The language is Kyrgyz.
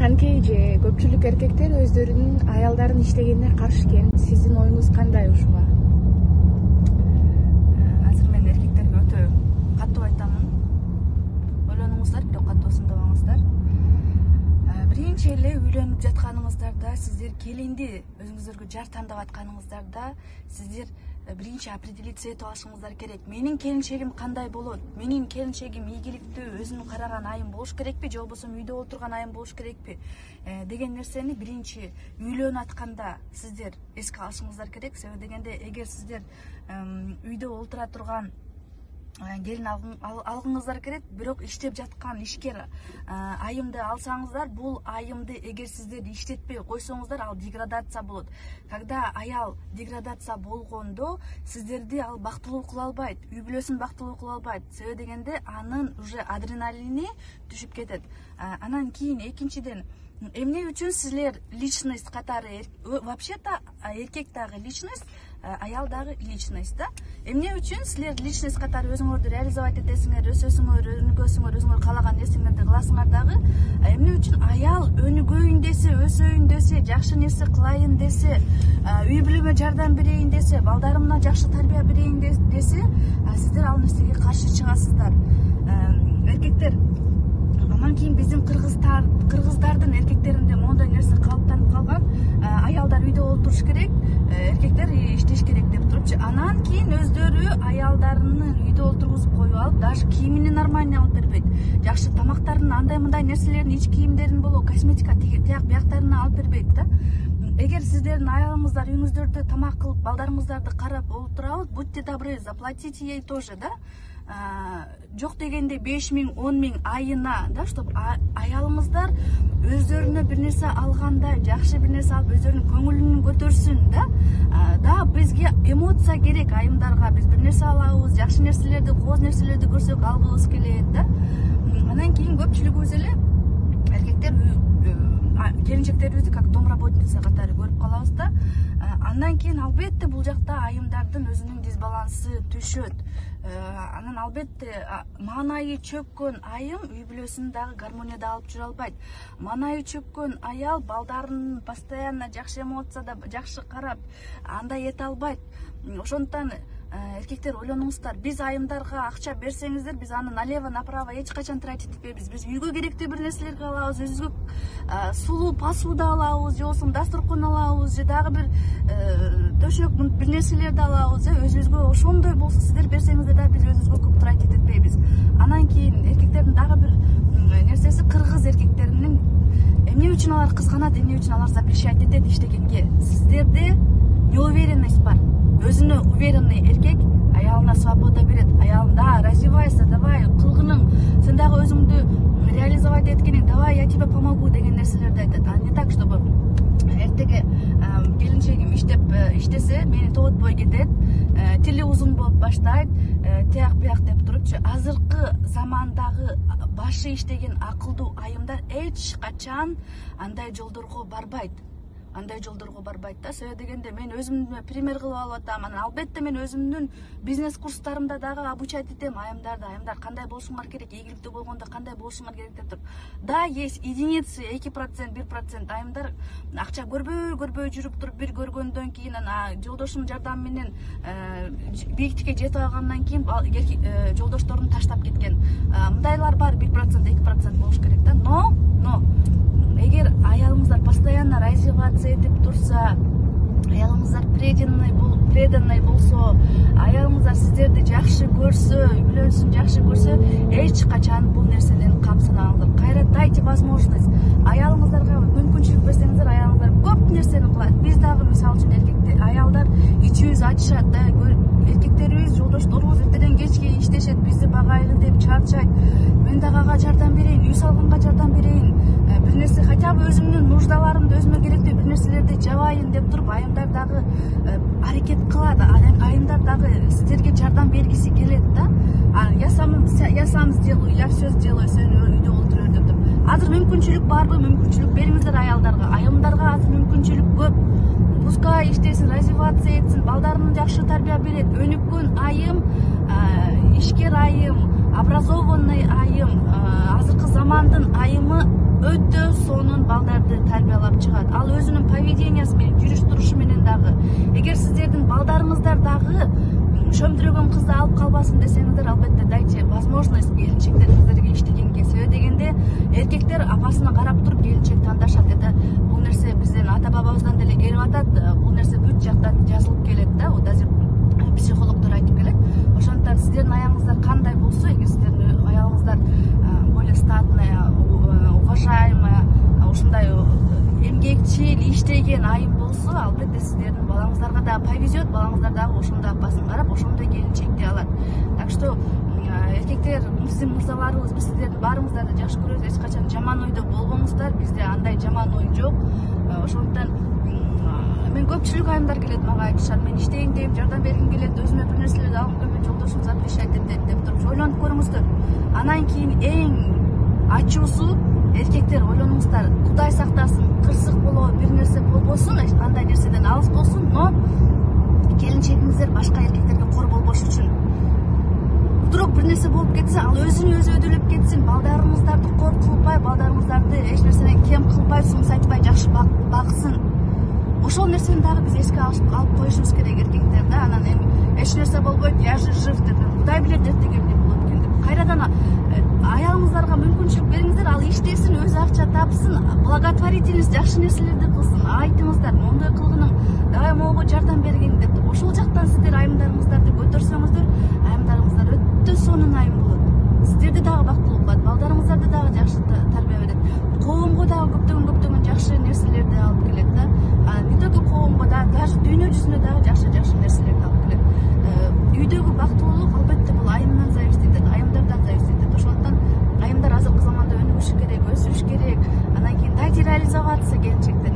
Канткей же көпчүлүк эркектер өздөрүнүн аялдарын иштегенине каршы экен. Сиздин оюңуз кандай ушуга? Азыр мен эркектерге өтө катуу айтамын. Ойлонуңуздар, бирок катуу сындабаңыздар. Биринчи эле үйлөнүп жатканыңыздарда, сиздер келинди өзүңүздөргө жар тандап атканыңыздарда, сиздер биринчи определиться этип алышыңыздар керек. Менин келинчегим кандай болот? Менин келинчегим ийгиликтүү, өзүн караган айым болуш керекпи, же болбосо үйдө отурган айым болуш керекпи деген нерсени биринчи үйлөнүп атканда сиздер эске алышыңыздар керек. Себеби дегенде, эгер сиздер үйдө отура турган келин алгыңыздар керек, бирок иштеп жаткан ишкер айымды алсаңыздар, бул айымды эгер сиздер иштетпей койсоңуздар, ал деградация болот. Когда аял деградация болгондо, сиздерди ал бактылуу кыла албайт, үй бүлөсүн бактылуу кыла албайт. Себеби дегенде, анын уже адреналини түшүп кетет. Анан кийин экинчиден, эмне үчүн силер личность катары, вообще-то эркек дагы личность, аял дагы личность да. Эмне үчүн силер личность катары өзүңөрдү реализовать этесиңер, өсөсүңөр, өнүгөсүңөр, өзүңөр каалаган нерсеңерди кыласыңар дагы. Эмне үчүн аял өнүгөйүн десе, өсөйүн десе, жакшы нерсе кылайын десе, үй бүлөмө жардам берейин десе, балдарымна жакшы тарбия берейин десе, сиздер ал нерсеге каршы чыгасыздар. Эркектер, анан кийин биздин кыргыздардын эркектеринде моундай нерсе калыптанып калган. Аялдар үйдө олтуруш керек, эркектер иштеш керек деп турупчу. Анан кийин өздөрү аялдарынын үйдө олтургузуп коюп алып, даже кийимини нормально алып бербейт. Жакшы тамактарын, андай мындай нерселерин, ич кийимдерин болобу, косметика тияк бияктарына алып бербейт да. Эгер сиздердин аялыңыздар үйүңүздөрдө тамак кылып, балдарыңыздарды карап отурабы, будьте добры, заплатите ей тоже, да. Жок дегенде 5 000, 10 000 айына, да, чтобы аялыңыздар өздөрүнө бир нерсе алганда, жакшы бир нерсе алып, өздөрүнүн көңүлүн көтөрсүн, да. Да, бизге эмоция керек айымдарга. Биз бир нерсе алабыз, жакшы нерселерди, кооз нерселерди көрсөк алгыбыз келет, да. Анан кийин көпчүлүгүбүз эле эркектер келинчектерибизди как домработница катары көрүп калабыз да. Андан кийин албетте бул жакта айымдардын өзүнүн дисбалансы түшөт. Анан албетте маанайы чөккөн айым үй бүлөсүн дагы гармонияда алып жүрө албайт. Маанайы чөккөн аял балдарын постоянно жакшы эмоцияда, жакшы карап, андай эте албайт. Ошондуктан эркектер ойлонуңуздар, биз айымдарга акча берсеңиздер, биз аны налево направо эч качан тратить этпейбиз. Биз үйгө керектүү бир нерселерди алабыз, өзүбүзгө сулуу посуда алабыз, же болбосо дасторкон алабыз, же дагы бир төшөк бир нерселерди алабыз. Өзүбүзгө ошондой болсо сиздер берсеңиздер да, биз өзүбүзгө көп тратить этпейбиз. Анан кийин эркектердин дагы бир нерсеси, кыргыз эркектеринин эмне үчүн алар кызганат, эмне үчүн алар запрещать этет иштегенге. Сиздерде неуверенность бар. Өзүнө уверенный эркек аялына свобода берет. Аялым, да, развивайся, давай, кылгының, сен дагы өзүңдү реализовать эткениң, давай, я тебе помогу деген нерселерди айтат. А не так, чтобы эртеге келинчегим иштесе, мени тоботпой кетет, тили узун болуп баштайт, тияк бияк деп турупчу. Азыркы замандагы башы иштеген акылдуу айымдар эч качан андай жолдорго барбайт. Да. Себеби дегенде, мен өзүмдү пример кылып алып атам. Анан албетте мен өзүмдүн бизнес курстарымда дагы обучать этем айымдарды. Айымдар кандай болушуңар керек, ийгиликтүү болгондо кандай болушуңар керек деп туруп. Да, есть единицы, 2%, 1% айымдар акча көрбөй жүрүп туруп, бир көргөндөн кийин жолдошунун жардамы менен бийиктикке жетип алгандан кийин жолдошторун таштап кеткен. Мындайлар бар, 1%, 2% болуш керек да. Но эгер аялыңыздар постоянно развиваться этип турса, аялыңыздар преданный болсо, аялыңыздар сиздерди жакшы көрсө, үй бүлөсүн жакшы көрсө, эч качан бул нерседен камсынбаңыздар. Кайра дайте возможность. Аялыңыздарга мүмкүнчүлүк берсеңиздер, аялыңыздар көп нерсени кылат. Биз дагы мисалы үчүн эркектер, аялдар ичибиз ачышат да, эркектерибиз, жолдошторубуз эртеден кечке иштешет, бизди багайлы деп чарчайт. Мен дагы ага жардам берейин, үй салганга жардам берейин, бир нерсе хотя бы өзүмдүн нуждаларымды, өзүмө керектүү бир нерселерди жабайын деп туруп, айымдар дагы аракет кылат. Айымдар дагы сиздерге жардам бергиси келет да. Я сам сделаю, я все сделаю, сен үйдө отур деп туруп. Азыр мүмкүнчүлүк барбы? Мүмкүнчүлүк бериңиздер аялдарга. Айымдарга азыр мүмкүнчүлүк көп. Пускай иштесин, развиваться этсин, балдарына жакшы тарбия берет. Өнүккөн айым, ишкер айым, образованный айым, азыркы замандын айымы өтө сонун поведениясы менен, жүрүш турушу менен дагы, эгер сиздердин балдарыңыздар дагы шөмдүрөгөн кызды алып калбасын десеңиздер, албетте дайте возможность келинчектер сиздерге иштегенге. Себеби дегенде эркектер апасына карап туруп келинчек тандашат. Это бул нерсе биздин ата бабабыздан деле келип атат. Бул нерсе бүт жакта жазылып келет да, даже психологдор айтып келет. Ошондуктан сиздердин аялыңыздар кандай болсо, эгер сиздердин аялыңыздар более статная, уважаемая, ушундай эмгекчил, иштеген айым болсо, албетте сиздердин балаңыздарга дагы повезет, балаңыздар дагы ошондой апасын карап, ошондой келинчекти алат. Так что эркектер, биздин мырзаларыбыз, биз сиздердин баарыңыздарды жакшы көрөбүз. Эч качан жаман ойдо болбоңуздар, бизде андай жаман ой жок. Ошондуктан мен көпчүлүк айымдар келет, мага айтышат, мен иштейин дейм, жардам бергим келет, өзүмө бир нерселерди алгым келбейт, жолдошум запрещать этет деп туруп ойлонуп көрүңүздөр. Анан кийин эң ачуусу, эркектер ойлонуңуздар, Кудай сактасын, кырсык болобу, бир нерсе болбосун, эч кандай нерседен алыс болсун, но келинчегиңиздер башка эркектерге кор болбош үчүн вдруг бир нерсе болуп кетсе, ал өзүн өзү өдөлөп кетсин, балдарыңыздарды кор кылбай, балдарыңыздарды эч нерседен кем кылбай, сумсайтпай жакшы баксын. Ошол нерсени дагы биз эске алып коюшубуз керек эркектер да. Анан эми эч нерсе болбойт, я же жив деп, Кудай билет эртегенде болот экен деп. Кайрадан аялыңыздарга мүмкүнчүлүк бериңиздер, ал иштесин, өзү акча тапсын, благотворительность, жакшы нерселерди кылсын. Айтыңыздар, моундай кылгының давай могу жардам бергин деп. Ошол жактан сиздер айымдарыңыздарды көтөрсөңүздөр, айымдарыңыздар өтө сонун айым болот. Сиздерди дагы бактылуу кылат, балдарыңыздарды дагы жакшы тарбия берет. Коомго дагы көптөгөн жакшы нерселерди алып келет да. Не только коомго да, даже дүйнө жүзүнө дагы жакшы нерселерди алып келет. Үйдөгү бактылуулук албетте бул айымдан зависит этет, айымдардан зависит этет. Ошондуктан айымдар азыркы заманда өнүгүшү керек, өсүш керек. Анан кийин дайте реализоваться келинчектер.